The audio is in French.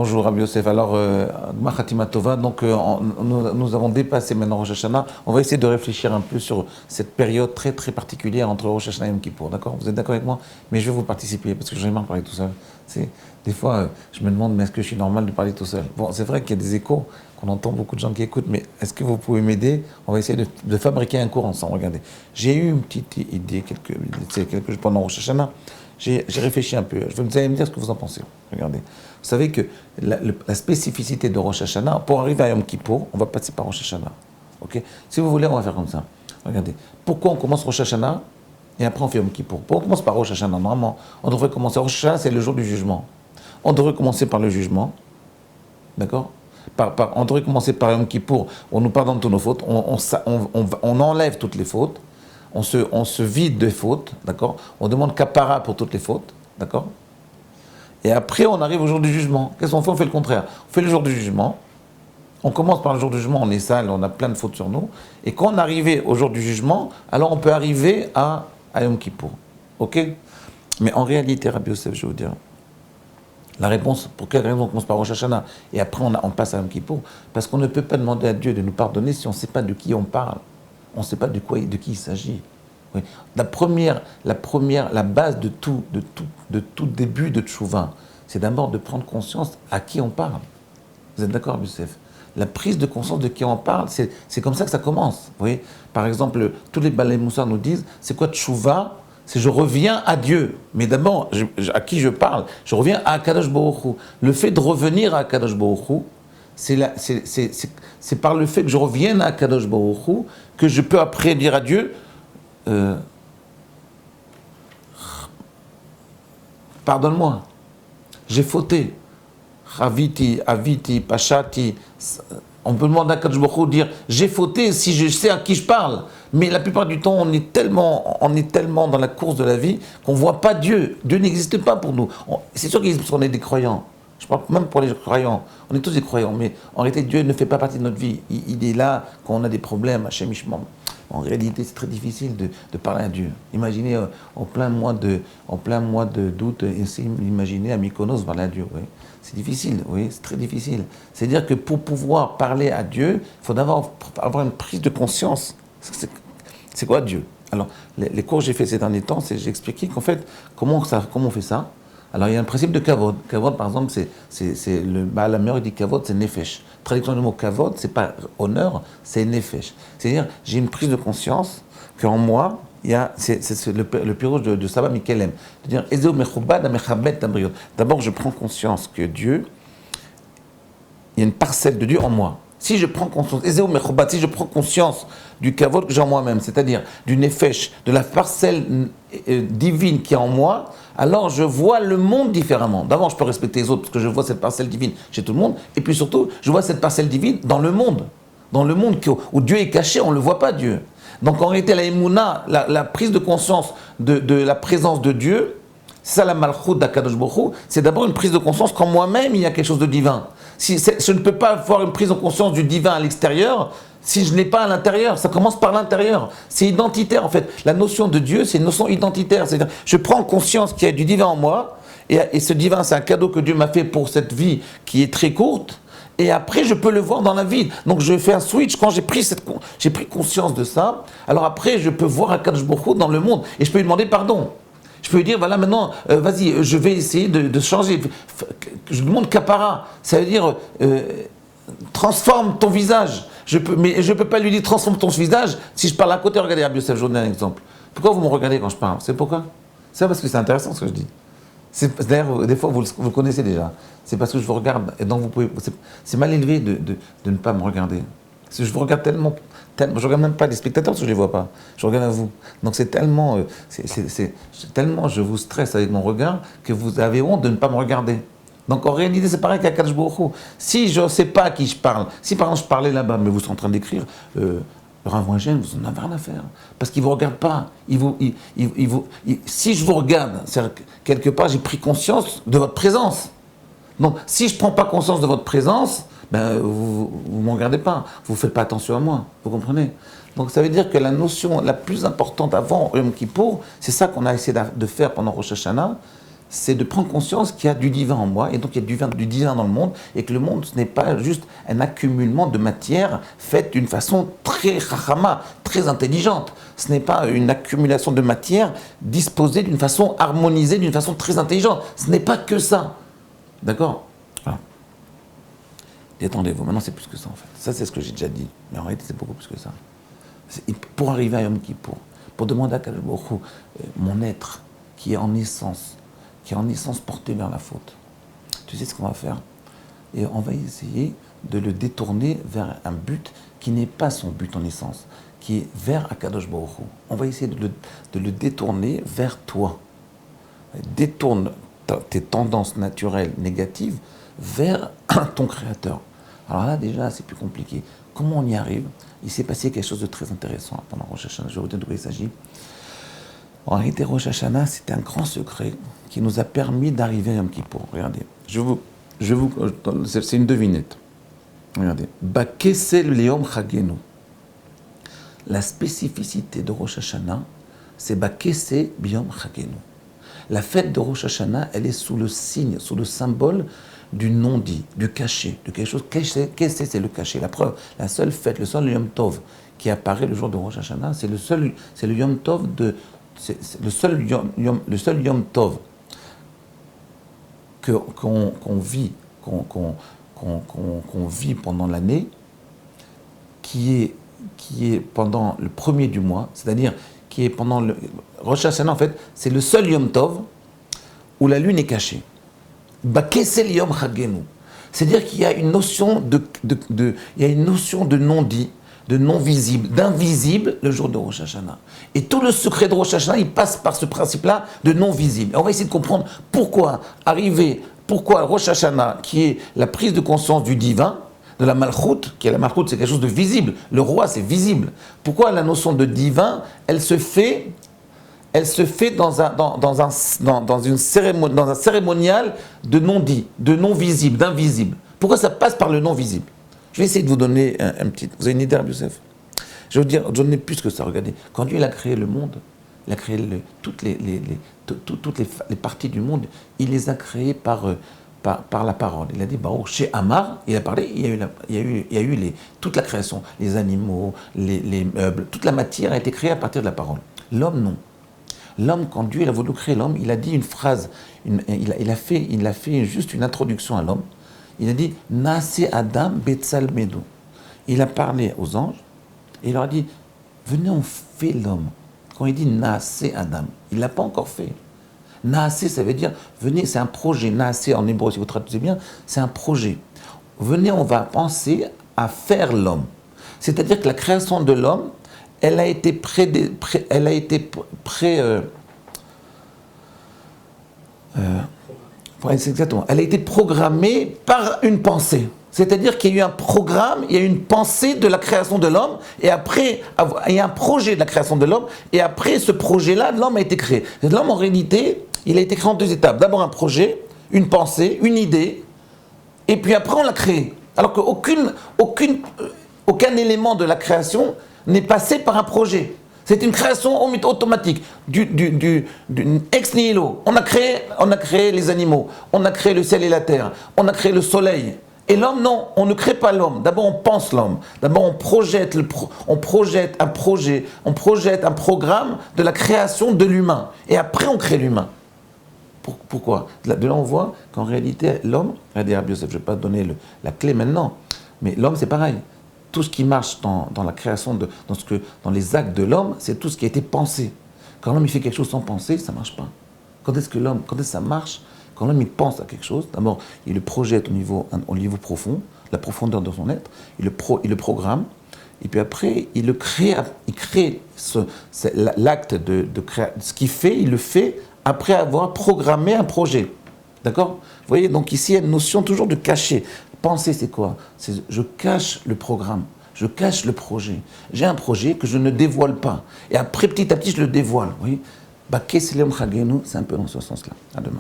Bonjour Rabbi Yosef. Alors, Gmar Khatima Tova, donc nous avons dépassé maintenant Rosh Hashanah. On va essayer de réfléchir un peu sur cette période très très particulière entre Rosh Hashanah et Yom Kippour, d'accord? Vous êtes d'accord avec moi? Mais je vais vous participer parce que j'en ai marre de parler tout seul. Des fois, je me demande, mais est-ce que je suis normal de parler tout seul? Bon, c'est vrai qu'il y a des échos, qu'on entend beaucoup de gens qui écoutent, mais est-ce que vous pouvez m'aider? On va essayer de fabriquer un cours ensemble. Regardez, j'ai eu une petite idée quelques jours pendant Rosh Hashanah. J'ai réfléchi un peu. Vous allez me dire ce que vous en pensez. Regardez. Vous savez que la spécificité de Rosh Hashanah, pour arriver à Yom Kippour, on va passer par Rosh Hashanah. Okay? Si vous voulez, on va faire comme ça. Regardez. Pourquoi on commence Rosh Hashanah et après on fait Yom Kippour? Pourquoi on commence par Rosh Hashanah? Normalement, on devrait commencer. Rosh Hashanah, c'est le jour du jugement. On devrait commencer par le jugement. D'accord? On devrait commencer par Yom Kippour, on nous pardonne toutes nos fautes, on enlève toutes les fautes, on se vide de fautes, d'accord? On demande kapara pour toutes les fautes, d'accord? Et après, on arrive au jour du jugement. Qu'est-ce qu'on fait? On fait le contraire. On fait le jour du jugement. On commence par le jour du jugement, on est sale, on a plein de fautes sur nous. Et quand on arrive au jour du jugement, alors on peut arriver à Yom Kippour. Ok? Mais en réalité, Rabbi Yosef, je vais vous dire, la réponse, pour quelle raison on commence par Rosh Hashanah et après on passe à Yom Kippour? Parce qu'on ne peut pas demander à Dieu de nous pardonner si on ne sait pas de qui on parle. On ne sait pas de qui il s'agit. Oui. La base de tout début de tchouva, c'est d'abord de prendre conscience à qui on parle. Vous êtes d'accord, Youssef? La prise de conscience de qui on parle, c'est comme ça que ça commence. Vous voyez? Par exemple, tous les Balei Moussar nous disent, c'est quoi tchouva? C'est je reviens à Dieu. Mais d'abord, à qui je parle? Je reviens à Akadosh Baruch Hu. Le fait de revenir à Akadosh Baruch Hu, c'est par le fait que je revienne à Akadosh Baruch Hu que je peux après dire à Dieu, pardonne-moi, j'ai fauté. Aviti, Pachati. On peut demander à Akadosh Baruch Hu de dire j'ai fauté si je sais à qui je parle. Mais la plupart du temps, on est tellement dans la course de la vie qu'on ne voit pas Dieu. Dieu n'existe pas pour nous. C'est sûr qu'on est des croyants. Je parle même pour les croyants. On est tous des croyants, mais en réalité, Dieu ne fait pas partie de notre vie. Il est là quand on a des problèmes, Hachem Ishmael. En réalité, c'est très difficile de parler à Dieu. Imaginez en plein mois de d'août, imaginez à Mykonos parler à Dieu. Oui. C'est difficile, oui, c'est très difficile. C'est-à-dire que pour pouvoir parler à Dieu, il faut d'abord avoir une prise de conscience. C'est quoi Dieu? Alors, les cours que j'ai fait ces derniers temps, j'ai expliqué qu'en fait, comment on fait ça? Alors, il y a un principe de kavod. Kavod, par exemple, c'est le Baal HaMeor, il dit kavod, c'est nefesh. Traduction du mot kavod, c'est pas honneur, c'est nefesh. C'est-à-dire, j'ai une prise de conscience qu'en moi, c'est le pirouge de Saba Mikelem. C'est-à-dire, d'abord, je prends conscience que Dieu, il y a une parcelle de Dieu en moi. Si je prends conscience, si je prends conscience du kavod que j'ai en moi-même, c'est-à-dire du nefesh, de la parcelle divine qui est en moi, alors je vois le monde différemment. D'abord, je peux respecter les autres parce que je vois cette parcelle divine chez tout le monde, et puis surtout, je vois cette parcelle divine dans le monde où Dieu est caché, on ne le voit pas Dieu. Donc en réalité, la émouna, la prise de conscience de la présence de Dieu, c'est ça la malchoute d'Akadosh Baruch Hu, c'est d'abord une prise de conscience qu'en moi-même il y a quelque chose de divin. Je ne peux pas avoir une prise de conscience du divin à l'extérieur si je n'ai pas à l'intérieur. Ça commence par l'intérieur. C'est identitaire en fait. La notion de Dieu, c'est une notion identitaire. C'est-à-dire, je prends conscience qu'il y a du divin en moi, et ce divin, c'est un cadeau que Dieu m'a fait pour cette vie qui est très courte. Et après, je peux le voir dans la vie. Donc, je fais un switch. Quand j'ai pris conscience de ça, alors après, je peux voir Akadosh Baruch Hu dans le monde. Et je peux lui demander pardon. Je peux lui dire, voilà, maintenant, vas-y, je vais essayer de changer. Je demande kapara. Ça veut dire, transforme ton visage. Mais je ne peux pas lui dire, transforme ton visage, si je parle à côté. Regardez, Rabbi Yosef, je vous donne un exemple. Pourquoi vous me regardez quand je parle? C'est pourquoi? C'est parce que c'est intéressant ce que je dis. D'ailleurs, des fois, vous le connaissez déjà. C'est parce que je vous regarde. Et donc, c'est mal élevé de ne pas me regarder. Parce que je vous regarde tellement, je ne regarde même pas les spectateurs parce que je ne les vois pas. Je regarde à vous. Donc, c'est tellement, je vous stresse avec mon regard que vous avez honte de ne pas me regarder. Donc, en réalité, c'est pareil qu'à Kadosh Baruch Hu. Si je ne sais pas à qui je parle, si par exemple je parlais là-bas, mais vous êtes en train d'écrire, Rav Wingen, vous n'en avez rien à faire. Parce qu'il ne vous regarde pas. Si je vous regarde, quelque part, j'ai pris conscience de votre présence. Donc, si je ne prends pas conscience de votre présence, ben, vous ne me regardez pas. Vous ne faites pas attention à moi. Vous comprenez? Donc, ça veut dire que la notion la plus importante avant Yom Kippour, c'est ça qu'on a essayé de faire pendant Rosh Hashanah, c'est de prendre conscience qu'il y a du divin en moi, et donc il y a du divin dans le monde, et que le monde, ce n'est pas juste un accumulement de matière faite d'une façon très chachama, très intelligente. Ce n'est pas une accumulation de matière disposée d'une façon harmonisée, d'une façon très intelligente. Ce n'est pas que ça. D'accord? Voilà. Détendez-vous. Maintenant, c'est plus que ça, en fait. Ça, c'est ce que j'ai déjà dit. Mais en réalité, c'est beaucoup plus que ça. Pour arriver à Yom Kippour, pour demander à Kadosh Baruch Hu, mon être, qui est en essence porté vers la faute. Tu sais ce qu'on va faire? Et on va essayer de le détourner vers un but qui n'est pas son but en essence, qui est vers Akadosh Baruch Hu. On va essayer de le détourner vers toi. Détourne tes tendances naturelles négatives vers ton Créateur. Alors là, déjà, c'est plus compliqué. Comment on y arrive? Il s'est passé quelque chose de très intéressant pendant Rosh Hashanah. Je vais vous dire de quoi il s'agit. En réalité, Rosh Hashanah, c'était un grand secret qui nous a permis d'arriver à Yom Kippour. Regardez, c'est une devinette. Regardez. Bakesel Leom Chagenu. La spécificité de Rosh Hashanah, c'est Bakese Biom Chagenu. La fête de Rosh Hashanah, elle est sous le signe, sous le symbole du non-dit, du caché, de quelque chose. Qu'est-ce que c'est le caché? La preuve, la seule fête, le seul Yom Tov qui apparaît le jour de Rosh Hashanah, c'est le Yom Tov c'est le seul Yom Tov qu'on vit pendant l'année, qui est pendant le premier du mois, c'est-à-dire qui est pendant le Rosh Hashanah, en fait, c'est le seul Yom Tov où la lune est cachée. Bakesel Yom Chagenu. C'est-à-dire qu'il y a une notion de non-dit, de non-visible, d'invisible le jour de Rosh Hashanah. Et tout le secret de Rosh Hashanah, il passe par ce principe-là de non-visible. Et on va essayer de comprendre pourquoi Rosh Hashanah, qui est la prise de conscience du divin, de la Malchut, qui est la Malchut, c'est quelque chose de visible. Le roi, c'est visible. Pourquoi la notion de divin, elle se fait dans un cérémonial de non-dit, de non-visible, d'invisible. Pourquoi ça passe par le non-visible? Je vais essayer de vous donner un petit... Vous avez une idée, Rabbi Yosef? Je veux dire, j'en ai plus que ça. Regardez, quand Dieu il a créé le monde, il a créé toutes les parties du monde, il les a créées par la parole. Il a dit, chez Amar, il a parlé, il y a eu toute la création, les animaux, les meubles, toute la matière a été créée à partir de la parole. L'homme, non. L'homme, quand Dieu il a voulu créer l'homme, il a dit une phrase, il a fait juste une introduction à l'homme. Il a dit « Naase Adam Betzal Medu ». Il a parlé aux anges et il leur a dit « Venez, on fait l'homme ». Quand il dit « Naase Adam », il ne l'a pas encore fait. « Naase », ça veut dire « Venez », c'est un projet. « Naase » en hébreu, si vous traduisez bien, c'est un projet. Venez, on va penser à faire l'homme. C'est-à-dire que la création de l'homme, elle a été exactement. Elle a été programmée par une pensée. C'est-à-dire qu'il y a eu un programme, il y a eu une pensée de la création de l'homme, et après, il y a un projet de la création de l'homme, et après ce projet-là, l'homme a été créé. L'homme, en réalité, il a été créé en deux étapes. D'abord un projet, une pensée, une idée, et puis après on l'a créé. Alors qu'aucun élément de la création n'est passé par un projet. C'est une création automatique, du ex nihilo. On a créé les animaux, on a créé le ciel et la terre, on a créé le soleil. Et l'homme, non, on ne crée pas l'homme. D'abord, on pense l'homme. D'abord, on projette un projet, on projette un programme de la création de l'humain. Et après, on crée l'humain. Pourquoi? De là, on voit qu'en réalité, l'homme, regardez, Rabbi Yosef, je ne vais pas donner la clé maintenant, mais l'homme, c'est pareil. Tout ce qui marche dans la création, dans les actes de l'homme, c'est tout ce qui a été pensé. Quand l'homme il fait quelque chose sans penser, ça ne marche pas. Quand est-ce que ça marche? Quand l'homme il pense à quelque chose, d'abord il le projette au niveau profond, la profondeur de son être, il le programme, et puis après il crée l'acte de créer, ce qu'il fait, il le fait après avoir programmé un projet. D'accord? Vous voyez, donc ici il y a une notion toujours de cacher. Penser, c'est quoi? C'est je cache le programme, je cache le projet. J'ai un projet que je ne dévoile pas. Et après, petit à petit, je le dévoile. Vous voyez? C'est un peu dans ce sens-là. À demain.